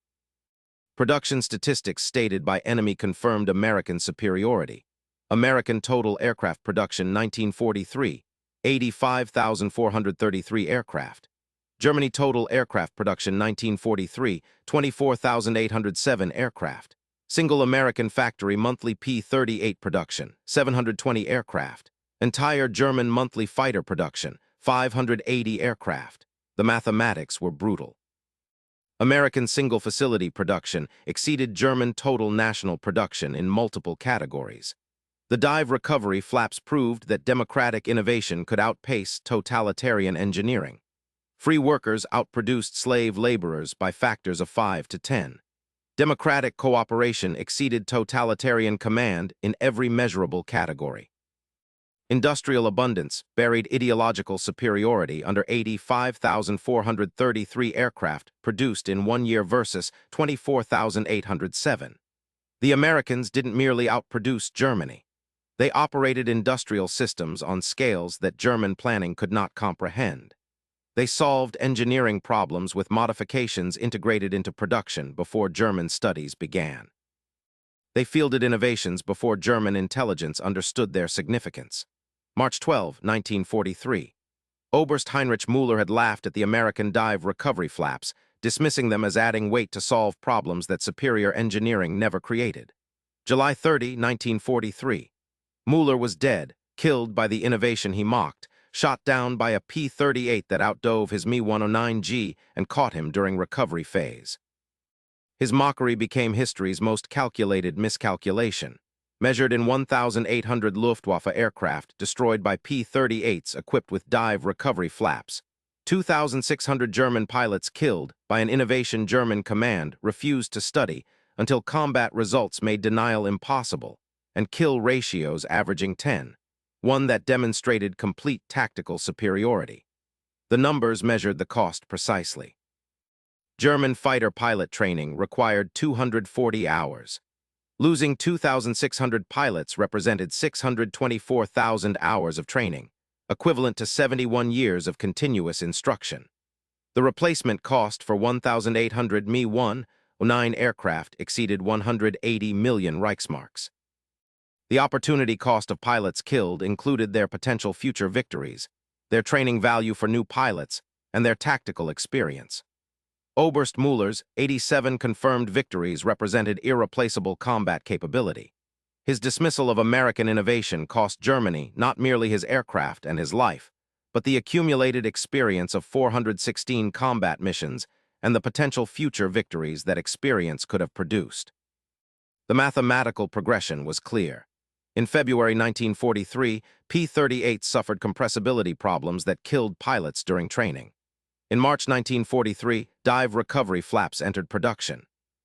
Production statistics stated by enemy confirmed American superiority. American total aircraft production 1943, 85,433 aircraft. Germany total aircraft production 1943, 24,807 aircraft. Single American factory monthly P-38 production, 720 aircraft. Entire German monthly fighter production, 580 aircraft. The mathematics were brutal. American single facility production exceeded German total national production in multiple categories. The dive recovery flaps proved that democratic innovation could outpace totalitarian engineering. Free workers outproduced slave laborers by factors of 5 to 10. Democratic cooperation exceeded totalitarian command in every measurable category. Industrial abundance buried ideological superiority under 85,433 aircraft produced in 1 year versus 24,807. The Americans didn't merely outproduce Germany. They operated industrial systems on scales that German planning could not comprehend. They solved engineering problems with modifications integrated into production before German studies began. They fielded innovations before German intelligence understood their significance. March 12, 1943. Oberst Heinrich Müller had laughed at the American dive recovery flaps, dismissing them as adding weight to solve problems that superior engineering never created. July 30, 1943. Müller was dead, killed by the innovation he mocked, shot down by a P-38 that outdove his Mi-109G and caught him during recovery phase. His mockery became history's most calculated miscalculation, measured in 1,800 Luftwaffe aircraft destroyed by P-38s equipped with dive recovery flaps. 2,600 German pilots killed by an innovation German command refused to study until combat results made denial impossible, and kill ratios averaging 10, one that demonstrated complete tactical superiority. The numbers measured the cost precisely. German fighter pilot training required 240 hours. Losing 2,600 pilots represented 624,000 hours of training, equivalent to 71 years of continuous instruction. The replacement cost for 1,800 Mi-109 aircraft exceeded 180 million Reichsmarks. The opportunity cost of pilots killed included their potential future victories, their training value for new pilots, and their tactical experience. Oberst Müller's 87 confirmed victories represented irreplaceable combat capability. His dismissal of American innovation cost Germany not merely his aircraft and his life, but the accumulated experience of 416 combat missions and the potential future victories that experience could have produced. The mathematical progression was clear. In February 1943, P-38 suffered compressibility problems that killed pilots during training. In March 1943, dive recovery flaps entered production.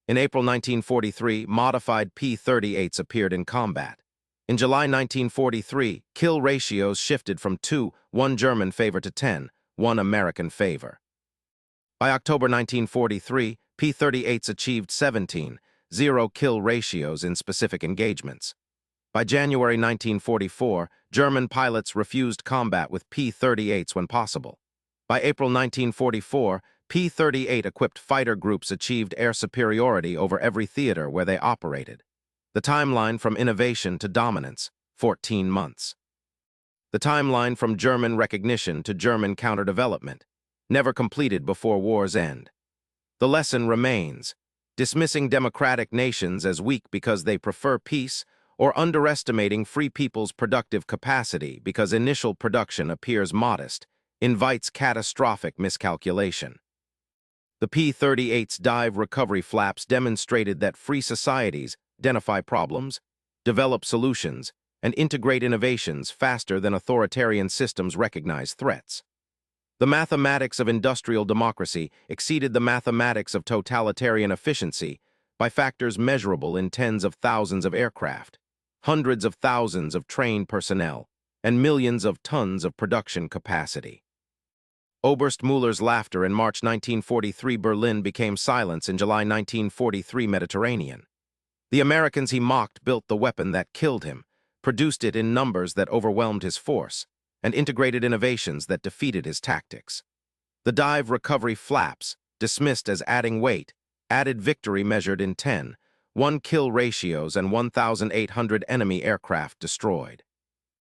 In April 1943, modified P-38s appeared in combat. In July 1943, kill ratios shifted from 2-1 German favor to 10-1 American favor. By October 1943, P-38s achieved 17-0 kill ratios in specific engagements. By January 1944, German pilots refused combat with P-38s when possible. By April 1944, P-38-equipped fighter groups achieved air superiority over every theater where they operated. The timeline from innovation to dominance, 14 months. The timeline from German recognition to German counter-development, never completed before war's end. The lesson remains: dismissing democratic nations as weak because they prefer peace, or underestimating free people's productive capacity because initial production appears modest, invites catastrophic miscalculation. The P-38's dive recovery flaps demonstrated that free societies identify problems, develop solutions, and integrate innovations faster than authoritarian systems recognize threats. The mathematics of industrial democracy exceeded the mathematics of totalitarian efficiency by factors measurable in tens of thousands of aircraft, hundreds of thousands of trained personnel, and millions of tons of production capacity. Oberst Müller's laughter in March 1943 Berlin became silence in July 1943 Mediterranean. The Americans he mocked built the weapon that killed him, produced it in numbers that overwhelmed his force, and integrated innovations that defeated his tactics. The dive recovery flaps, dismissed as adding weight, added victory measured in 10, 1 kill ratios and 1,800 enemy aircraft destroyed.